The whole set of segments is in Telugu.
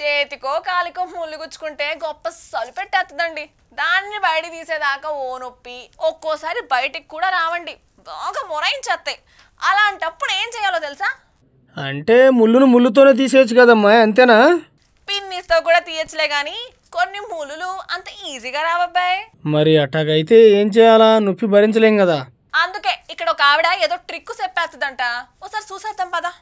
చేతికో కాలికో ముళ్ళు గుచ్చుకుంటే గొప్ప సలిపెట్టేస్తుందండి. దాన్ని బయట తీసేదాకా ఓ నొప్పి, ఒక్కోసారి బయటికి కూడా రావండి, బాగా మొరాయించేస్తాయి. అలాంటప్పుడు ఏం చేయాలో తెలుసా? అంటే ముళ్ళును ముళ్ళుతోనే తీసేయచ్చు కదమ్మా, అంతేనా? పిన్నిస్తో కూడా తీయచ్చులే గాని కొన్ని ముళ్ళు అంత ఈజీగా రావబ్బాయి. మరి అటాగైతే ఏం చేయాలా? నొప్పి భరించలేం కదా. అందుకే ఇక్కడ ఒక ఆవిడ ఏదో ట్రిక్ చెప్పేస్తుందంట, ఒకసారి చూసేద్దాం పదా.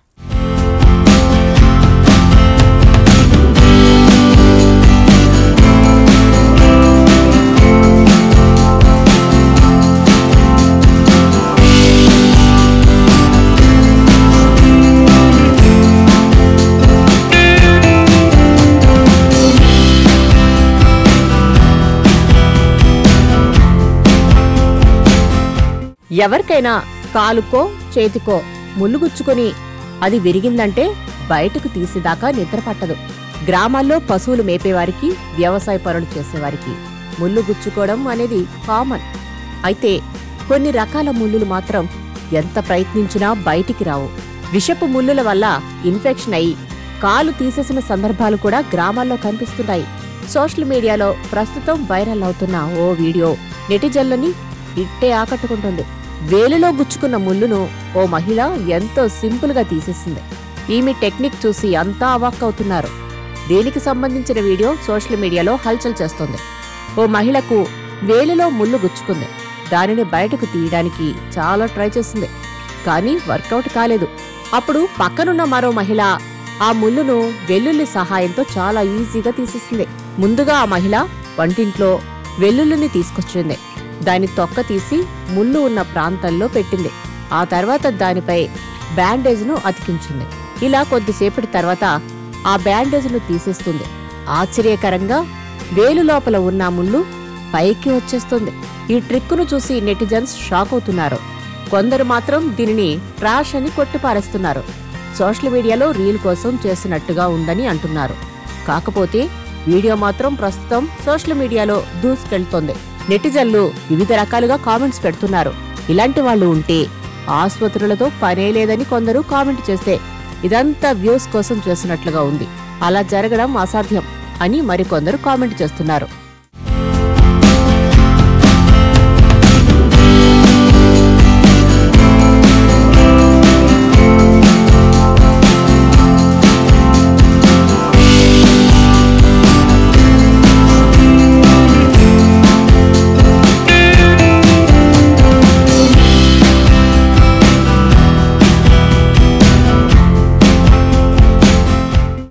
ఎవరికైనా కాలుకో చేతికో ముళ్ళుగుచ్చుకొని అది విరిగిందంటే బయటకు తీసేదాకా నిద్ర పట్టదు. గ్రామాల్లో పశువులు మేపేవారికి, వ్యవసాయ పనులు చేసేవారికి ముళ్ళు గుచ్చుకోవడం అనేది కామన్. అయితే కొన్ని రకాల ముళ్ళులు మాత్రం ఎంత ప్రయత్నించినా బయటికి రావు. విషపు ముళ్ళుల వల్ల ఇన్ఫెక్షన్ అయి కాలు తీసేసిన సందర్భాలు కూడా గ్రామాల్లో కనిపిస్తున్నాయి. సోషల్ మీడియాలో ప్రస్తుతం వైరల్ అవుతున్న ఓ వీడియో నెటిజన్లని ఇట్టే ఆకట్టుకుంటుంది. వేలులో గుచ్చుకున్న ముళ్ళును ఓ మహిళ ఎంతో సింపుల్ గా తీసేసింది. ఈమె టెక్నిక్ చూసి అంతా అవాక్కవుతున్నారు. దీనికి సంబంధించిన వీడియో సోషల్ మీడియాలో హల్చల్ చేస్తోంది. ఓ మహిళకు వేలులో ముళ్ళు గుచ్చుకుంది. దానిని బయటకు తీయడానికి చాలా ట్రై చేసింది, కానీ వర్కౌట్ కాలేదు. అప్పుడు పక్కనున్న మరో మహిళ ఆ ముళ్ళును వెల్లుల్లి సహాయంతో చాలా ఈజీగా తీసేసింది. ముందుగా ఆ మహిళ వంటింట్లో వెల్లుల్లిని తీసుకొచ్చింది. దాని తొక్క తీసి ముళ్ళు ఉన్న ప్రాంతంలో పెట్టింది. ఆ తర్వాత దానిపై బ్యాండేజ్ను అతికించింది. ఇలా కొద్దిసేపటి తర్వాత ఆ బ్యాండేజ్ను తీసేస్తుంది. ఆశ్చర్యకరంగా వేలు లోపల ఉన్న ముళ్ళు పైకి వచ్చేస్తుంది. ఈ ట్రిక్కును చూసి నెటిజన్స్ షాక్ అవుతున్నారు. కొందరు మాత్రం దీనిని ట్రాష్ అని కొట్టిపారేస్తున్నారు. సోషల్ మీడియాలో రీల్ కోసం చేసినట్టుగా ఉందని అంటున్నారు. కాకపోతే వీడియో మాత్రం ప్రస్తుతం సోషల్ మీడియాలో దూసుకెళ్తోంది. నెటిజన్లు వివిధ రకాలుగా కామెంట్స్ పెడుతున్నారు. ఇలాంటి వాళ్ళు ఉంటే ఆసుపత్రులతో పనే లేదని కొందరు కామెంట్ చేస్తే, ఇదంతా వ్యూస్ కోసం చేసినట్లుగా ఉంది, అలా జరగడం అసాధ్యం అని మరికొందరు కామెంట్ చేస్తున్నారు.